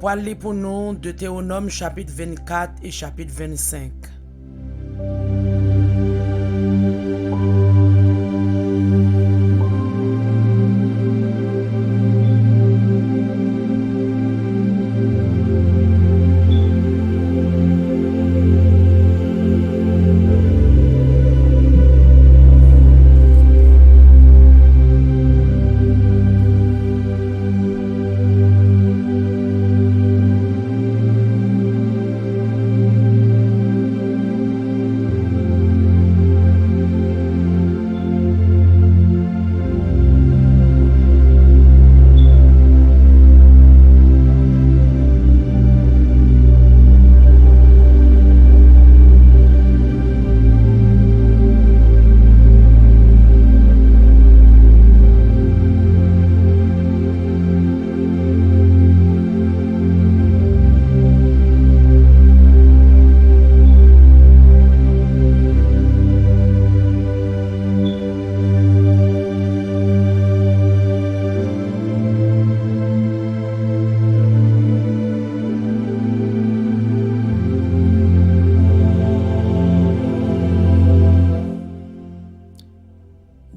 pral li pour nous Deutéronome chapitre 24 et chapitre 25.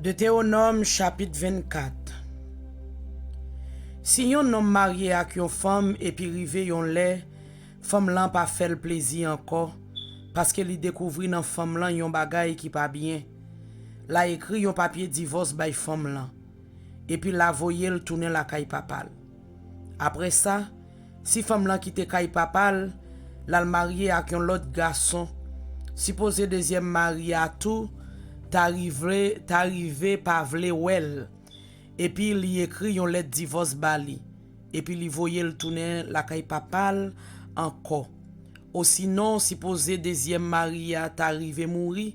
Deutéronome chapitre 24. Si yon homme marié avec une femme et puis rivé yon lait, femme lan pas fait le plaisir encore parce que li découvri dans femme lan yon bagay qui pas bien. La écrit yon papier divorce bay femme lan et puis la voye le tourner la caille papal. Après ça, si femme lan quitte caille papal, la marié avec un autre garçon, supposé deuxième marié à tout, t'arrivé pas vle wel et puis li écrit yon lettre divorce bali et puis li voye le tourner la caille papal encore. Ou sinon supposé deuxième mari a t'arrivé mourir,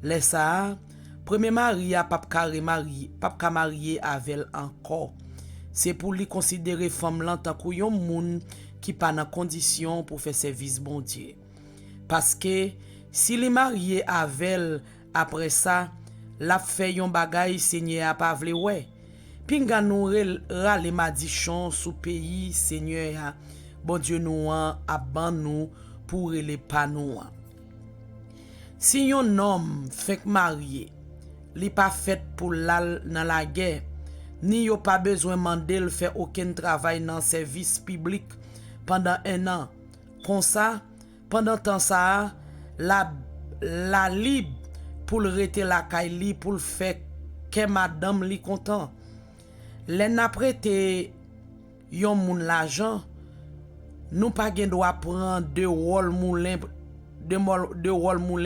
laisse ça premier mari a pas ka marié avec encore. C'est pour lui considérer femme lan tant que yon moun qui pas dans condition pour faire service bon Dieu. Parce que si li marié avec après ça, la fait yon bagay Seigneur a pas vle ouais. Pinga nou rale madichon sous pays Seigneur bon Dieu nous a ban nous pour les pas nous. Si yon homme fait marié, li pas fait pour la dans la guerre, ni yo pas besoin mandel faire aucun travail dans service public pendant un an. Comme ça, pendant temps ça, la libre pour le rete la caille pour le faire que madame li content. Len prêté yon moun l'argent, nous pas gen droit prendre de rôle moulin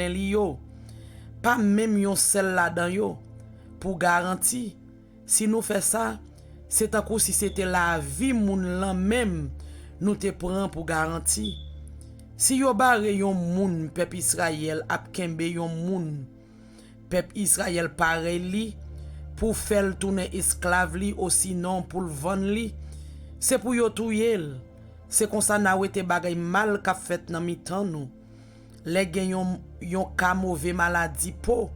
li yo. Pas même yon sel là dans yo pour garantie. Si nous fait ça, c'est un coup si c'était la vie moun lan même nous te prend pour garantie. Si yo bare yon moun peuple Israël ap kembe yon moun peuple Israël pareil li pour faire tourner esclave li ou sinon pour vendre li, c'est pour yo touyel. C'est comme ça na wete bagay mal ka fait nan mitan nou. Les gen yon ka mauvais maladie po,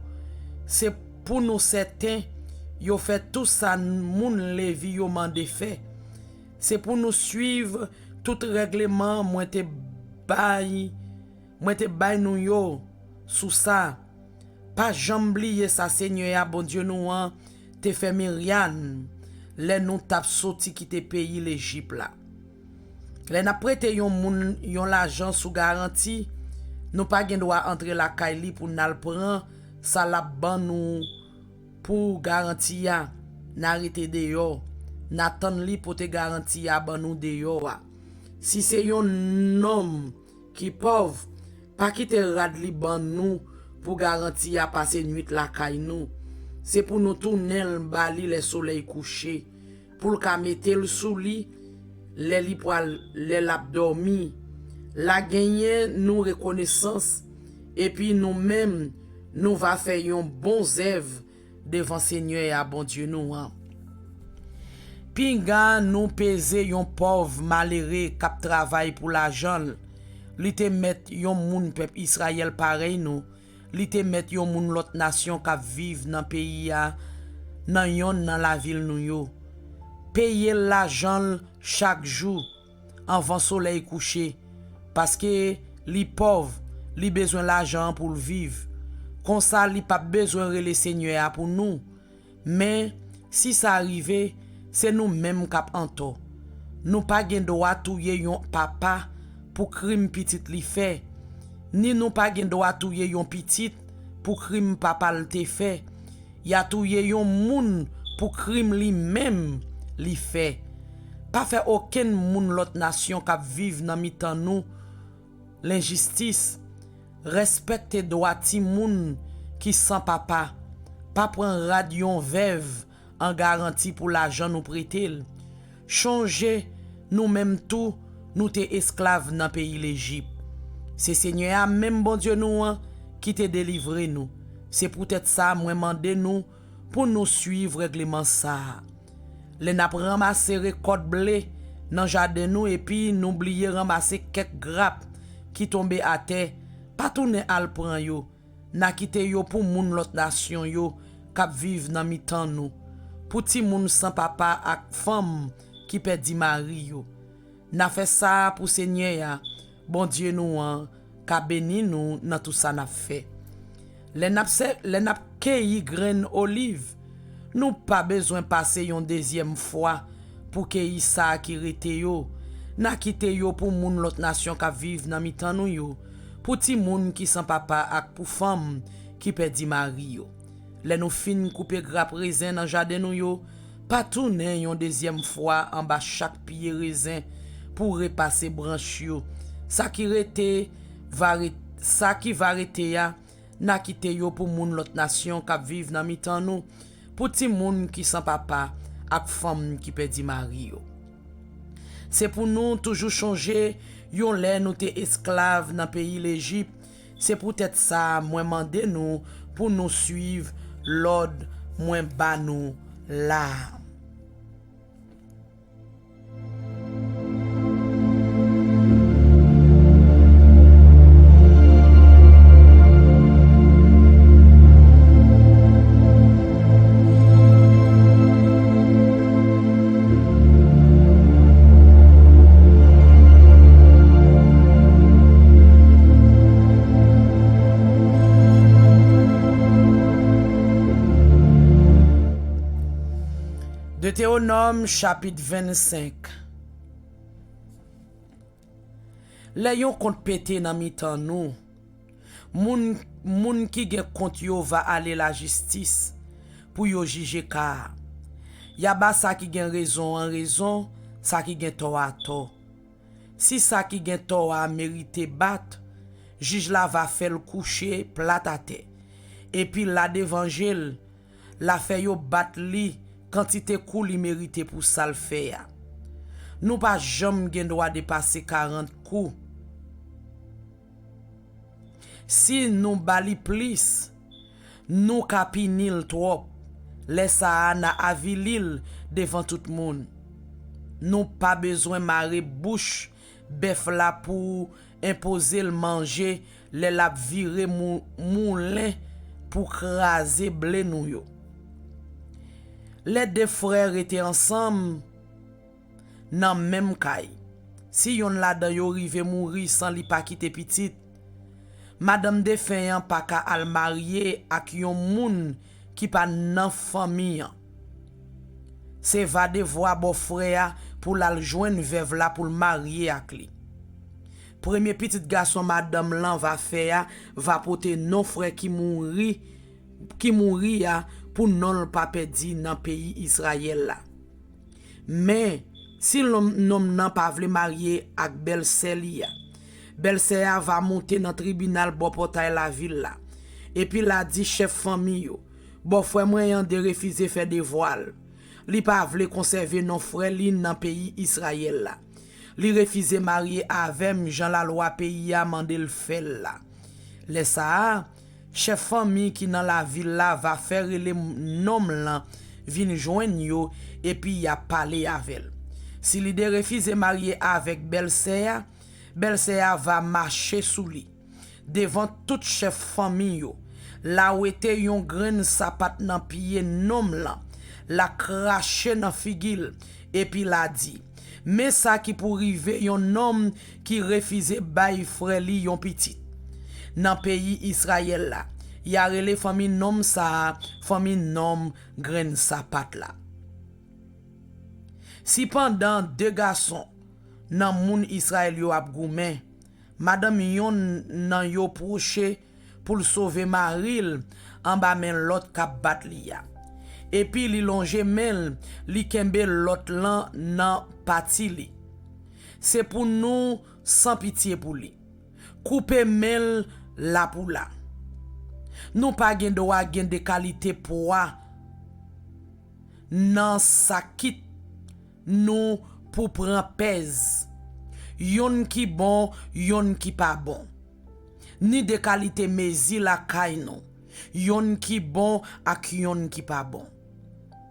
c'est pour nous certains yo fait tout ça moun levi yo mande fait. C'est pour nous suivre tout règlement moi te bay nou yo sous ça. Pas jamblier ça Seigneur bon Dieu nous te fait Myriam les nous tap sorti qui te pays l'Égypte là. Les n'a prêté yon l'argent sous garantie, nous pas gen droit entrer la caille pour n'al prendre ça la ban nous pour garantie ya n'arrêter de yo n'attend li pour te garantie ya ban nous de yo. Si c'est yon homme qui pauvre pas qui te rad li ban nous pour garantir à passer nuit la caille nous. C'est pour nous tourner le bali le soleil couché, pour le mettre le sous lit, les li poil les lap dormi, la gagner nous reconnaissance et puis nous mêmes nous va faire un bon œuvre devant Seigneur et à bon Dieu nous. Pinga nous peser yon pauvre malheureux k'ap travail pour l'argent, li te met yon moun peuple Israël pareil nous. Li te met yon moun lot nation k'ap vive dans pays ya nan la ville nou yo. Payer l'argent chaque jour avant soleil couché parce que li pauvre, li besoin l'argent pour le vivre. Comme ça, li pas besoin de le Seigneur pour nous. Mais si ça arrive, c'est nous mêmes qui en tort. Nous pas gen droit touyer yon papa pour crime petit li fait. Ni nous pas gen droit touyer yon petit pour crime papa le te fait. Ya touye yon moun pour crime li même li fait. Pas fait aucun moun l'autre nation qui vive dans mitan nous l'injustice. Respecte droit ti moun qui sans papa. Pas prendre radion veuve en garantie pour l'argent nous prêter. Changer nous-mêmes tout, nous t'es esclaves dans pays l'Égypte. C'est Seigneur même bon Dieu nous qui te délivré nous. C'est peut-être ça moi mandé nous pour nous suivre règlement ça. Les n'a ramasser récolte blé dans jardin nous et puis n'oublier ramasser quelques grappes qui tombaient à terre. Pas tourner al prend yo, n'a quitté yo pour moun l'autre nation yo k'ap vive dans mitan nous. Pour ti moun sans papa ak femme qui perdi mari yo. N'a fait ça pour Seigneur, bon Dieu nous qu'a béni nous dans tout ça n'a fait. Les nap cueilli graine olive, nous pas besoin passer une deuxième fois pour cueillir ça qui rete yo. N'a quitté yo pour moun l'autre nation qui vive dans mitan nous yo. Pour ti moun qui sans papa ak pour femme qui perdi mari yo. Les nous fin couper grappe raisin dans jardin nous yo, pas tourner une deuxième fois en bas chaque pied raisin pour repasser branche yo. Ça qui rete ça qui va rete ya n'a quitté yo pour moun l'autre nation qui vive dans mitan nous, pour ti moun qui sans papa ak femme qui perdi mari yo. C'est pour nous toujours changer yon lè nous te esclaves dans pays l'Égypte. C'est peut-être ça moi mandé nous pour nous suivre l'ordre moins bas nous là. Deutéronome chapitre 25. Les yon compte pété dans mitan nous. Moun qui gen compte yo va aller la justice pour yo juger car. Ya ba sa qui gen raison en raison, sa qui gen tort à tort. Si sa qui gen tort a mérité bat, juge la va faire le coucher plat à terre. Et puis la d'évangile, la fait yo bat li quantité kou li mérité pour ça le faire. Nous pas jamais gen droit dépasser 40 coups. Si nous bali plus, nous kapinil trop, laisse ça na avilil devant tout le monde. Nous pas besoin marrer bouche bœuf là pour imposer le manger, les la virer moulin pour craser blé nou yo. Les deux frères étaient ensemble dans même caille. Si yon la dan yo rive mourir sans li pa kite petit, madame défaillant pa ka al marier ak yon moun qui pa nan famille. C'est va devoir bon frère pour la joindre veuve là pour le marier ak li. Premier petit garçon madame lan va faire va porter non frère qui mouri pour non pas perdu dans pays Israël là. Mais si l'homme n'a pas voulu marier avec Belle-Sèlia, Belle-Sèlia va monter dans le tribunal pour portail la ville là. Et puis la dit chef famille bon frère moyen de refuser faire des voiles. Li pas voulu conserver non frère li dans pays Israël là. Li refuser marier avec Jean la loi pays a mandé le fait là. Laisse ça chef famille qui dans la ville là va faire les noms là vinn joindre yo et puis y a parlé avec elle. Si li de refuse marier avec Belle-Sèlia, Belle-Sèlia va marcher sous lui devant toute chef famille yo. Là où était yon grain sapat nan pied nom là, la craché dans figil et puis la dit Mais ça qui pour rive yon homme qui refuse bay frère li yon petit. Dans pays Israël là, y a relé famille nom ça, famille nom graine sapat là. Si pendant deux garçons nan moun Israël yo ap goumen, madame yon nan yo proche pour sauver Maril en bas men l'autre k'ap bat li ya. Et puis li longe men li kembe l'autre lan nan pati li. C'est pour nous sans pitié pour li. Couper men la pour la. Nous pas gen droit gen de qualité pour nan sa kit nous pour prendre pèse. Yon qui bon, yon qui pas bon. Ni de qualité mezi la kay non. Yon qui bon ak yon qui pas bon.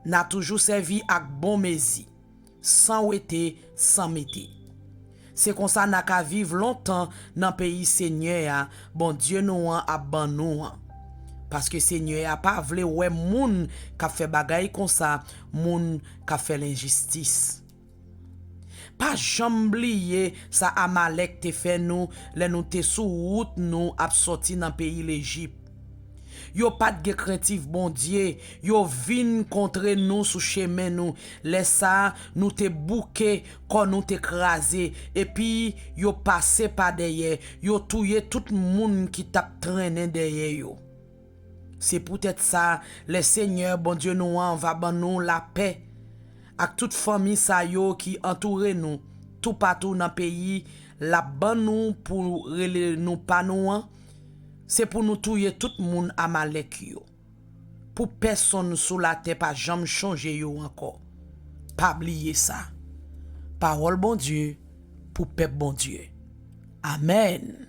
N'a toujours servi ak bon mezi. Sans wete, sans mete. C'est comme ça n'a ka vivre longtemps dans pays Seigneur, bon Dieu nous a ban nous. Parce que Seigneur a pas vle ouais moun ka fait bagay comme ça, moun ka fait l'injustice. Pas jamblier ça Amalek te fait nous, les nous te sous route nous ap sorti dans pays l'Égypte. Yo pas de craintif bon Dieu, yo vin contre nous sous chemin nous, laisse ça nous te bouqué quand nous te crasé et puis yo passé par derrière, yo touye tout monde qui t'a traîné derrière yo. C'est peut-être ça, le Seigneur bon Dieu nous va ban nous la paix ak toute famille sa yo qui entoure nous tout partout dans pays la ban nous pour rele nous pas nous. C'est pour nous touyer tout le monde à Amalek yo. Pour personne sous la terre pas jamais changer yo encore. Pas oublier ça. Parole bon Dieu pour peuple bon Dieu. Amen.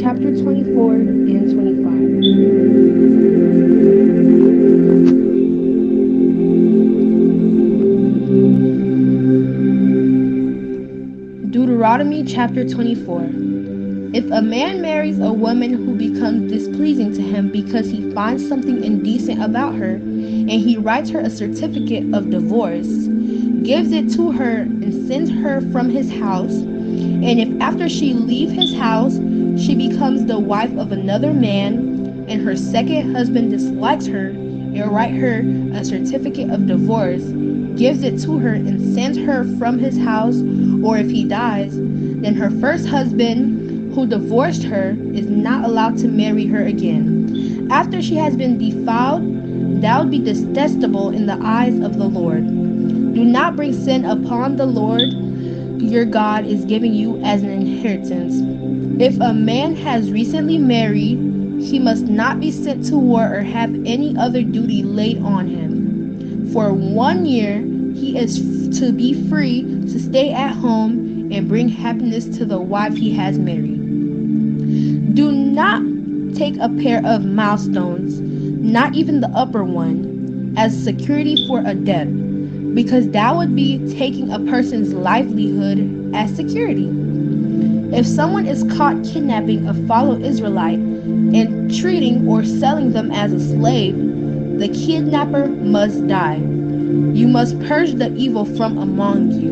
chapter 24 and 25. Deuteronomy chapter 24. If a man marries a woman who becomes displeasing to him because he finds something indecent about her, and he writes her a certificate of divorce, gives it to her, and sends her from his house, and if after she leaves his house, she becomes the wife of another man, and her second husband dislikes her, and write her a certificate of divorce, gives it to her, and sends her from his house, or if he dies, then her first husband who divorced her is not allowed to marry her again. After she has been defiled, that would be detestable in the eyes of the Lord. Do not bring sin upon the Lord your God is giving you as an inheritance. If a man has recently married, he must not be sent to war or have any other duty laid on him. For 1 year, he is to be free to stay at home and bring happiness to the wife he has married. Do not take a pair of milestones, not even the upper one, as security for a debt. because that would be taking a person's livelihood as security. If someone is caught kidnapping a fellow Israelite and treating or selling them as a slave, the kidnapper must die. You must purge the evil from among you.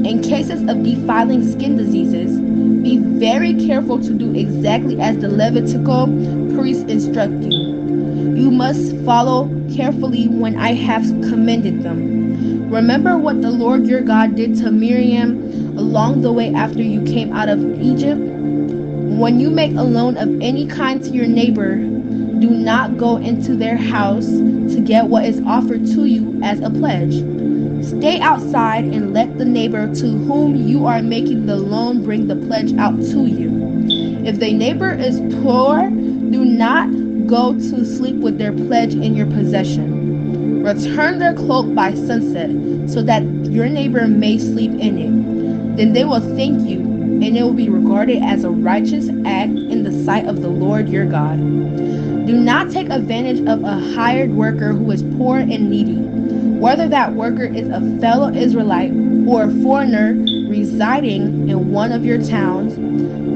In cases of defiling skin diseases, be very careful to do exactly as the Levitical priests instruct you. You must follow carefully when I have commanded them. Remember what the Lord your God did to Miriam along the way after you came out of Egypt? When you make a loan of any kind to your neighbor, do not go into their house to get what is offered to you as a pledge. Stay outside and let the neighbor to whom you are making the loan bring the pledge out to you. If the neighbor is poor, do not go to sleep with their pledge in your possession. Return their cloak by sunset so that your neighbor may sleep in it. Then they will thank you, and it will be regarded as a righteous act in the sight of the Lord your God. Do not take advantage of a hired worker who is poor and needy. Whether that worker is a fellow Israelite or a foreigner residing in one of your towns,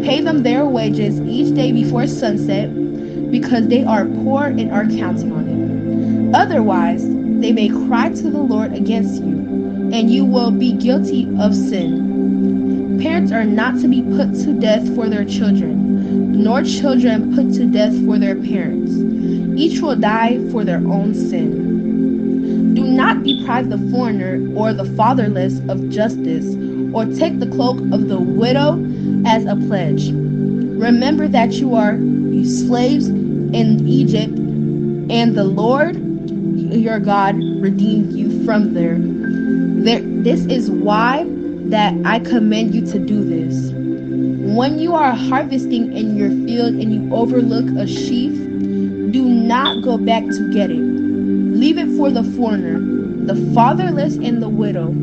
pay them their wages each day before sunset, because they are poor and are counting on it. Otherwise, they may cry to the Lord against you, and you will be guilty of sin. Parents are not to be put to death for their children, nor children put to death for their parents. Each will die for their own sin. Do not deprive the foreigner or the fatherless of justice, or take the cloak of the widow as a pledge. Remember that you are slaves in Egypt, and the Lord your God redeemed you from there. This is why that I command you to do this. When you are harvesting in your field and you overlook a sheaf, do not go back to get it. Leave it for the foreigner, the fatherless, and the widow,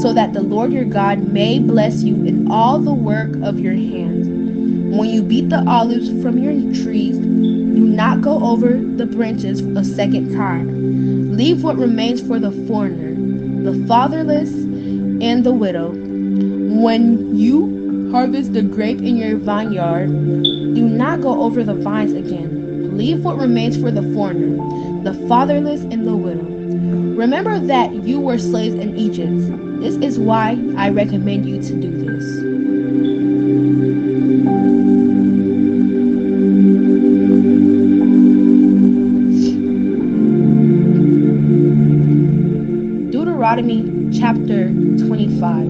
so that the Lord your God may bless you in all the work of your hands. When you beat the olives from your trees, do not go over the branches a second time. Leave what remains for the foreigner, the fatherless, and the widow. When you harvest the grape in your vineyard, do not go over the vines again. Leave what remains for the foreigner, the fatherless, and the widow. Remember that you were slaves in Egypt. This is why I recommend you to do this. Deuteronomy chapter 25.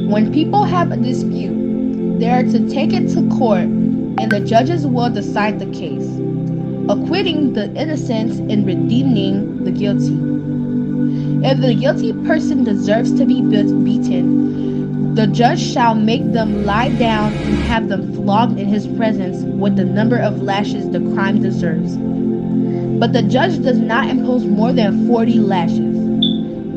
When people have a dispute, they are to take it to court, and the judges will decide the case, acquitting the innocent and redeeming the guilty. If the guilty person deserves to be beaten, the judge shall make them lie down and have them flogged in his presence with the number of lashes the crime deserves. But the judge does not impose more than 40 lashes.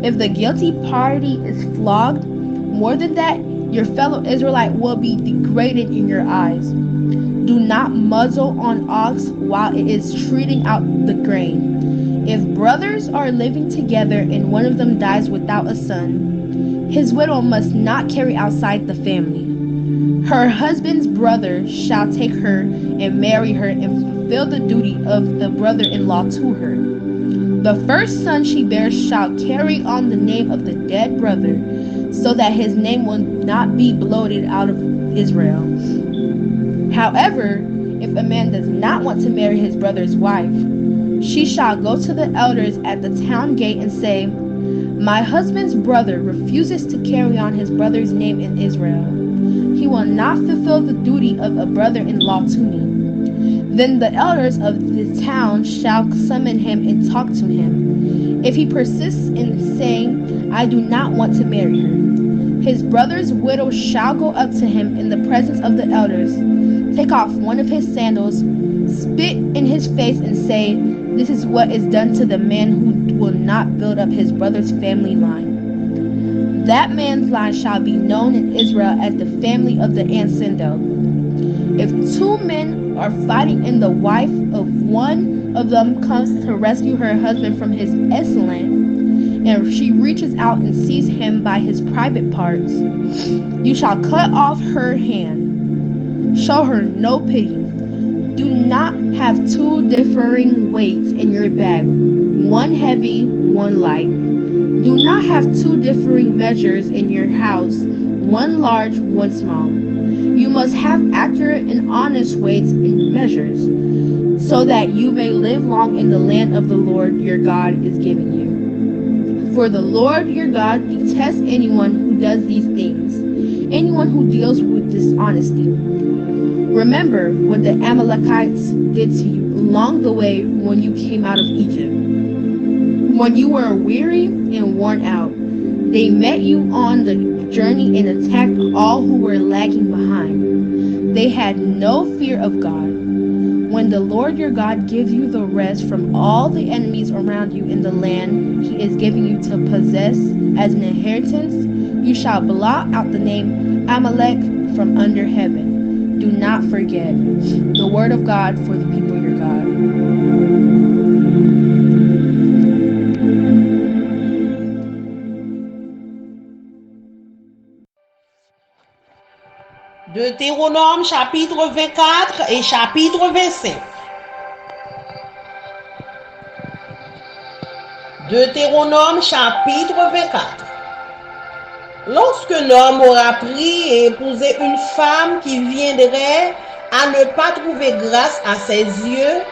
If the guilty party is flogged more than that, your fellow Israelite will be degraded in your eyes. Do not muzzle an ox while it is treading out the grain. If brothers are living together and one of them dies without a son, his widow must not carry outside the family. Her husband's brother shall take her and marry her and fulfill the duty of the brother-in-law to her. The first son she bears shall carry on the name of the dead brother, so that his name will not be blotted out of Israel. However, if a man does not want to marry his brother's wife, she shall go to the elders at the town gate and say, "My husband's brother refuses to carry on his brother's name in Israel. He will not fulfill the duty of a brother-in-law to me." Then the elders of the town shall summon him and talk to him. If he persists in saying, "I do not want to marry her," his brother's widow shall go up to him in the presence of the elders, take off one of his sandals, spit in his face, and say, "This is what is done to the man who will not build up his brother's family line." That man's line shall be known in Israel as the family of the Ansendel. If two men are fighting and the wife of one of them comes to rescue her husband from his assailant, and she reaches out and seizes him by his private parts, you shall cut off her hand. Show her no pity. Do not have two differing weights in your bag, one heavy, one light. Do not have two differing measures in your house, one large, one small. You must have accurate and honest weights and measures, so that you may live long in the land of the Lord your God is giving you. For the Lord your God detests anyone who does these things, anyone who deals with dishonesty. Remember what the Amalekites did to you along the way when you came out of Egypt. When you were weary and worn out, they met you on the journey and attacked all who were lagging behind. They had no fear of God. When the Lord your God gives you the rest from all the enemies around you in the land he is giving you to possess as an inheritance, you shall blot out the name Amalek from under heaven. Do not forget the word of God for the people your God. Deutéronome chapitre 24 et chapitre 25. Deutéronome chapitre 24. Lorsque l'homme aura pris et épousé une femme qui viendrait à ne pas trouver grâce à ses yeux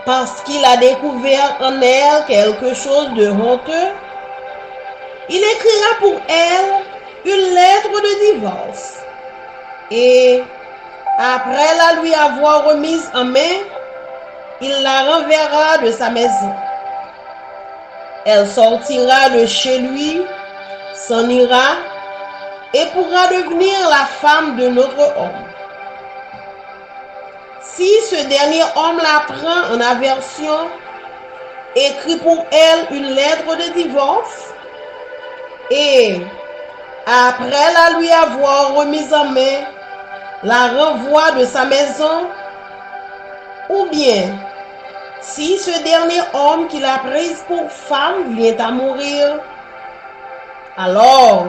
parce qu'il a découvert en elle quelque chose de honteux, il écrira pour elle une lettre de divorce. Et après la lui avoir remise en main, il la renverra de sa maison. Elle sortira de chez lui, s'en ira et pourra devenir la femme de notre homme. Si ce dernier homme la prend en aversion, écrit pour elle une lettre de divorce et après la lui avoir remise en main, la renvoie de sa maison, ou bien, si ce dernier homme qui l'a prise pour femme vient à mourir, alors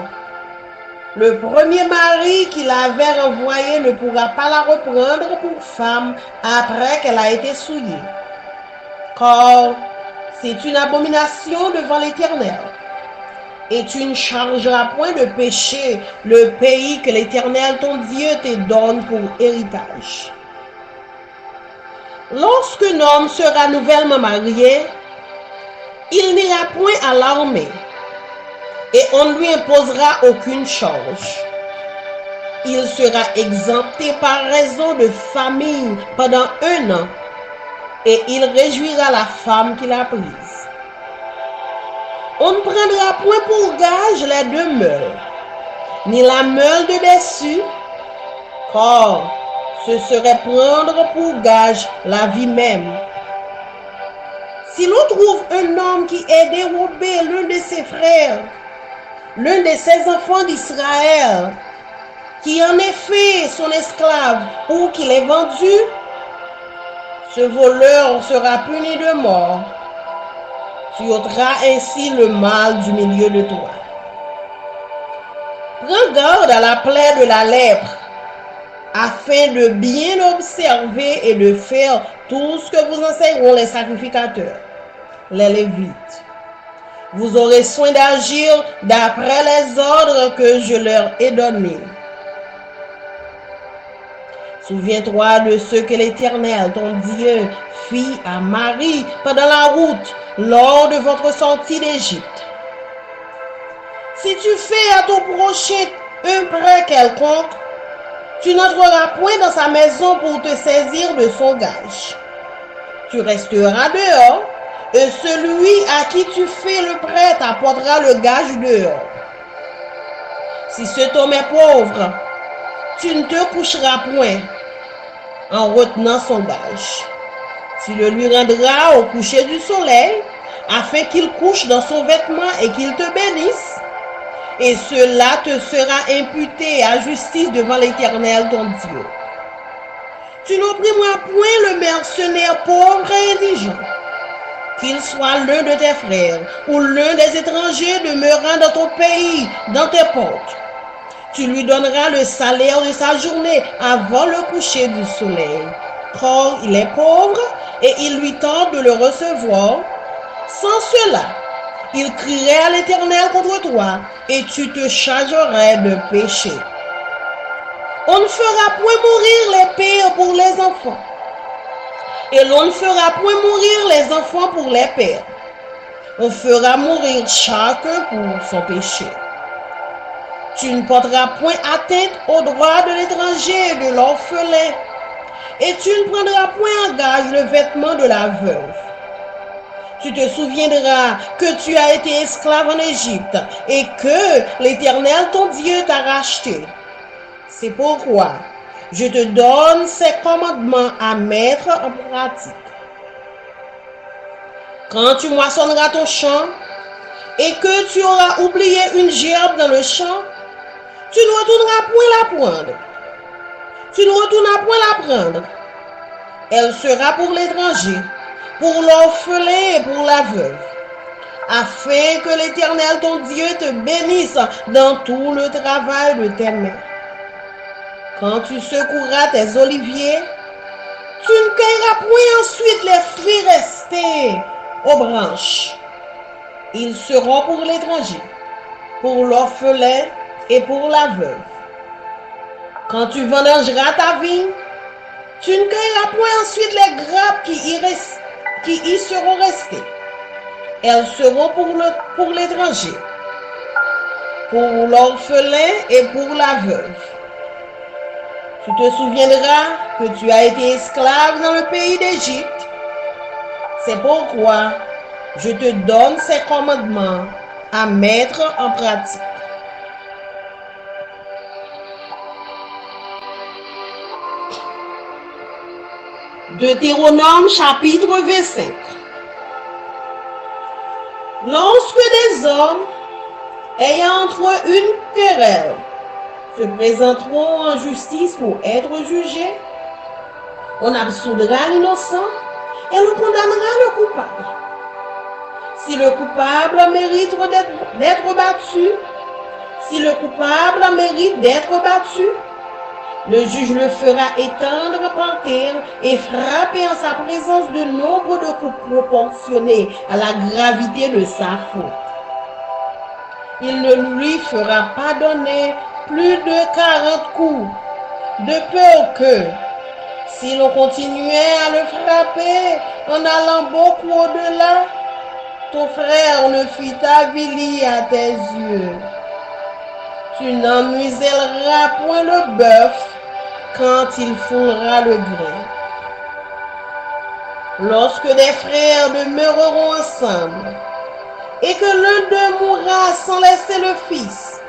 le premier mari qui l'avait renvoyée ne pourra pas la reprendre pour femme après qu'elle a été souillée, car c'est une abomination devant l'Éternel. Et tu ne chargeras point de péché le pays que l'Éternel ton Dieu te donne pour héritage. Lorsqu'un homme sera nouvellement marié, il n'ira point à l'armée et on ne lui imposera aucune charge. Il sera exempté par raison de famille pendant 1 an et il réjouira la femme qu'il a prise. On ne prendra point pour gage les 2 meules, ni la meule de dessus, car ce serait prendre pour gage la vie même. Si l'on trouve un homme qui ait dérobé l'un de ses frères, l'un de ses enfants d'Israël, qui en est fait son esclave ou qu'il est vendu, ce voleur sera puni de mort. Tu ôteras ainsi le mal du milieu de toi. Prends garde à la plaie de la lèpre, afin de bien observer et de faire tout ce que vous enseigneront les sacrificateurs, les Lévites. Vous aurez soin d'agir d'après les ordres que je leur ai donnés. Souviens-toi de ce que l'Éternel, ton Dieu, fit à Marie pendant la route lors de votre sortie d'Égypte. Si tu fais à ton prochain un prêt quelconque, tu n'entreras point dans sa maison pour te saisir de son gage. Tu resteras dehors, et celui à qui tu fais le prêt t'apportera le gage dehors. Si cet homme est pauvre, tu ne te coucheras point en retenant son gage. Tu le lui rendras au coucher du soleil, afin qu'il couche dans son vêtement et qu'il te bénisse. Et cela te sera imputé à justice devant l'Éternel ton Dieu. Tu n'opprimeras point le mercenaire pauvre et indigent. qu'il soit l'un de tes frères ou l'un des étrangers demeurant dans ton pays, dans tes portes. Tu lui donneras le salaire de sa journée avant le coucher du soleil. Car il est pauvre et il lui tente de le recevoir. Sans cela, il crierait à l'Éternel contre toi et tu te chargerais de péché. On ne fera point mourir les pères pour les enfants, et l'on ne fera point mourir les enfants pour les pères. On fera mourir chacun pour son péché. Tu ne porteras point atteinte aux droits de l'étranger et de l'orphelin, et tu ne prendras point en gage le vêtement de la veuve. Tu te souviendras que tu as été esclave en Égypte et que l'Éternel ton Dieu t'a racheté. C'est pourquoi je te donne ces commandements à mettre en pratique. Quand tu moissonneras ton champ et que tu auras oublié une gerbe dans le champ, tu ne retourneras point la prendre. Tu ne retourneras point la prendre. Elle sera pour l'étranger, pour l'orphelin et pour la veuve, afin que l'Éternel ton Dieu te bénisse dans tout le travail de tes mains. Quand tu secoueras tes oliviers, tu ne cueilleras point ensuite les fruits restés aux branches. Ils seront pour l'étranger, pour l'orphelin et pour la veuve. Quand tu vendangeras ta vigne, tu ne cueilleras point ensuite les grappes qui y seront restées. Elles seront pour l'étranger, pour l'orphelin et pour la veuve. Tu te souviendras que tu as été esclave dans le pays d'Égypte. C'est pourquoi je te donne ces commandements à mettre en pratique. Deutéronome chapitre 25. Lorsque des hommes ayant entre eux une querelle se présenteront en justice pour être jugés, on absoudra l'innocent et on condamnera le coupable. Si le coupable mérite d'être battu, le juge le fera étendre par terre et frapper en sa présence de nombre de coups proportionnés à la gravité de sa faute. Il ne lui fera pas donner plus de 40 coups, de peur que, si l'on continuait à le frapper en allant beaucoup au-delà, ton frère ne fût avili à tes yeux. Tu n'en muselleras point le bœuf quand il foulera le grain. Lorsque des frères demeureront ensemble et que l'un d'eux mourra sans laisser le fils,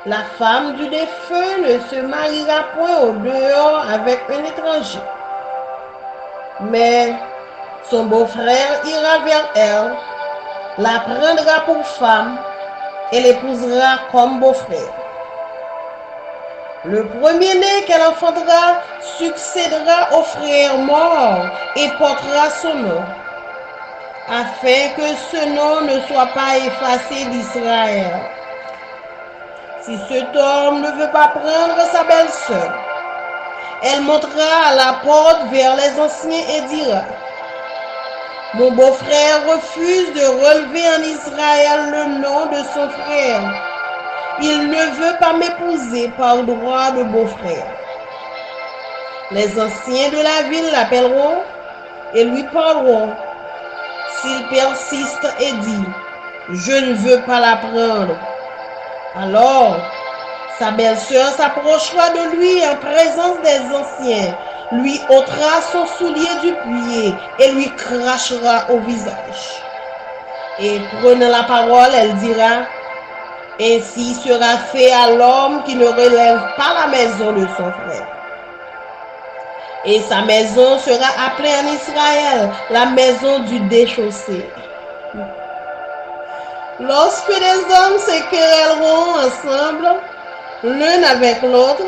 la femme du défunt ne se mariera point au dehors avec un étranger, mais son beau-frère ira vers elle, la prendra pour femme et l'épousera comme beau-frère. Le premier-né qu'elle enfantera succédera au frère mort et portera son nom, afin que ce nom ne soit pas effacé d'Israël. Si cet homme ne veut pas prendre sa belle-sœur, elle montera à la porte vers les anciens et dira: mon beau-frère refuse de relever en Israël le nom de son frère. Il ne veut pas m'épouser par droit de beau-frère. Les anciens de la ville l'appelleront et lui parleront. S'il persiste et dit: je ne veux pas la prendre, alors sa belle-sœur s'approchera de lui en présence des anciens, lui ôtera son soulier du pied et lui crachera au visage. Et prenant la parole, elle dira: ainsi sera fait à l'homme qui ne relève pas la maison de son frère. Et sa maison sera appelée en Israël la maison du déchaussé. Lorsque les hommes se querelleront ensemble, l'un avec l'autre,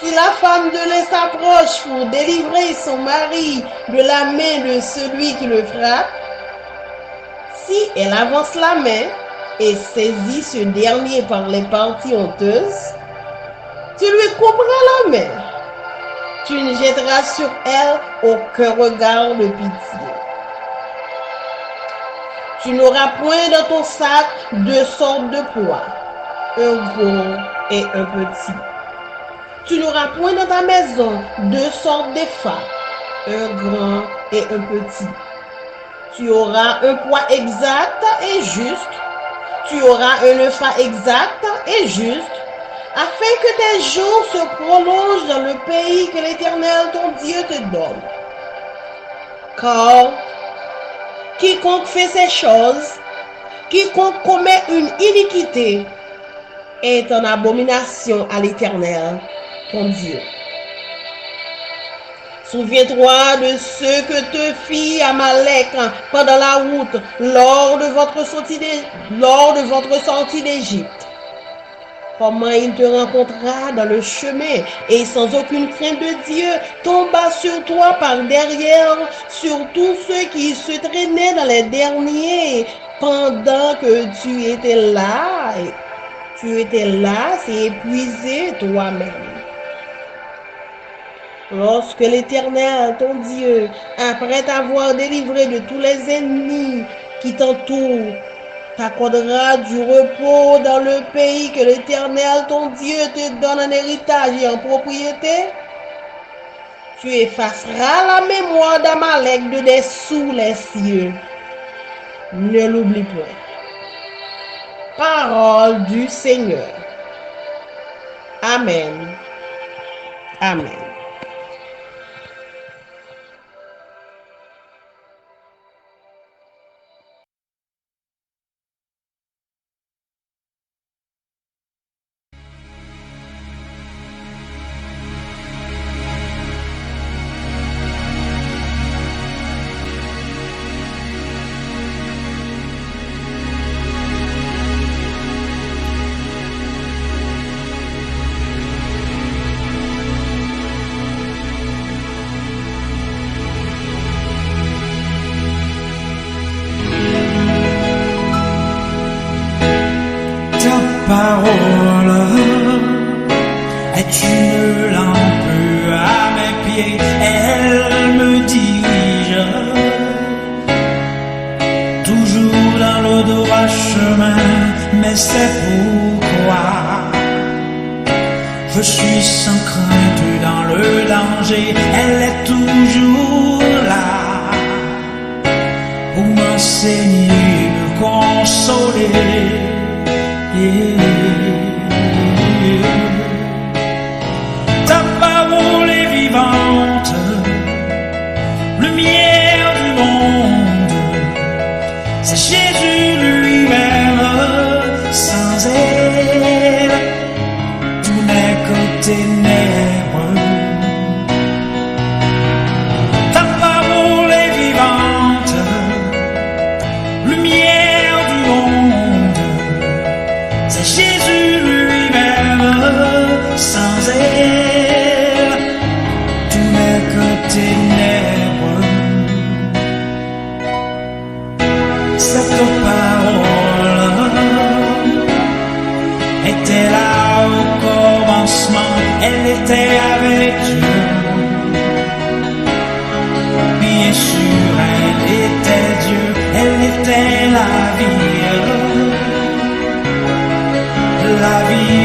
Si la femme de l'Est s'approche pour délivrer son mari de la main de celui qui le frappe, si elle avance la main et saisit ce dernier par les parties honteuses, tu lui couperas la main. Tu ne jetteras sur elle aucun regard de pitié. Tu n'auras point dans ton sac deux sortes de poids, un gros et un petit. Tu n'auras point dans ta maison deux sortes de femmes, un grand et un petit. Tu auras un poids exact et juste. Tu auras un levain exact et juste, afin que tes jours se prolongent dans le pays que l'Éternel ton Dieu te donne. Car quiconque fait ces choses, quiconque commet une iniquité, est en abomination à l'Éternel ton Dieu. Souviens-toi de ce que te fit Amalek pendant la route lors de votre sortie d'Égypte. Comment il te rencontra dans le chemin et sans aucune crainte de Dieu tomba sur toi par derrière, sur tous ceux qui se traînaient dans les derniers pendant que tu étais là. C'est épuisé toi-même. Lorsque l'Éternel, ton Dieu, après t'avoir délivré de tous les ennemis qui t'entourent, t'accordera du repos dans le pays que l'Éternel, ton Dieu, te donne en héritage et en propriété, tu effaceras la mémoire d'Amalek de dessous les cieux. Ne l'oublie point. Parole du Seigneur. Amen. Amen. Parole est une lampe à mes pieds, elle me dirige toujours dans le droit chemin, mais c'est pourquoi je suis sans crainte dans le danger, elle est toujours là pour m'enseigner, me consoler. Ta parole est vivante, lumière du monde, c'est Jésus lui-même, sans elle, tout n'est que ténèbres. Ta parole est vivante, lumière du monde, c'est Jésus lui-même, sans elle, tout n'est que ténèbres. Cette parole était là au commencement, elle était avec Dieu. Bien sûr, elle était Dieu, elle était la vie,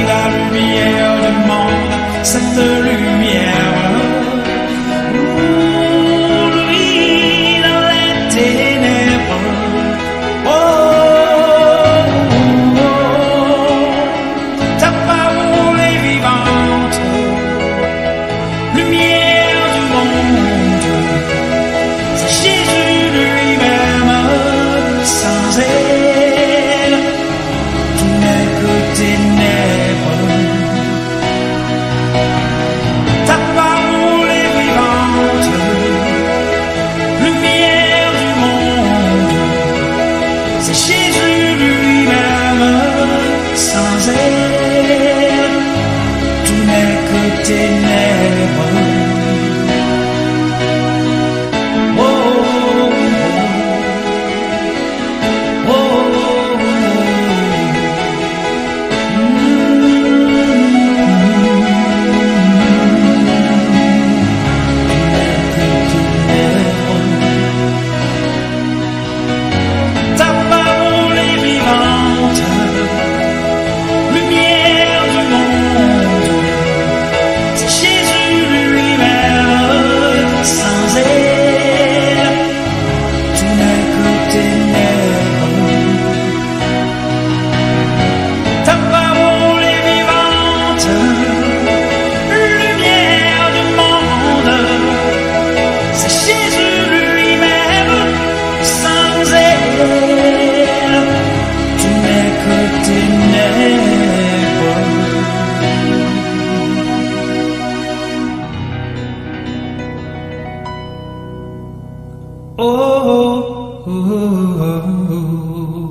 la lumière du monde, cette lumière brille dans les ténèbres. Oh, oh, oh, ta parole est vivante, lumière du monde, c'est Jésus lui-même, sans elle, tout n'est que ténèbres. ténèbres. Oh, oh, oh, ta parole est vivante, lumière du monde. C'est Jésus lui-même, sans elle, tout n'est que ténèbres. Ta parole est vivante, lumière du monde. C'est Jésus lui-même, sans elle, tout n'est que ténèbres. Oh, oh, oh, oh, oh.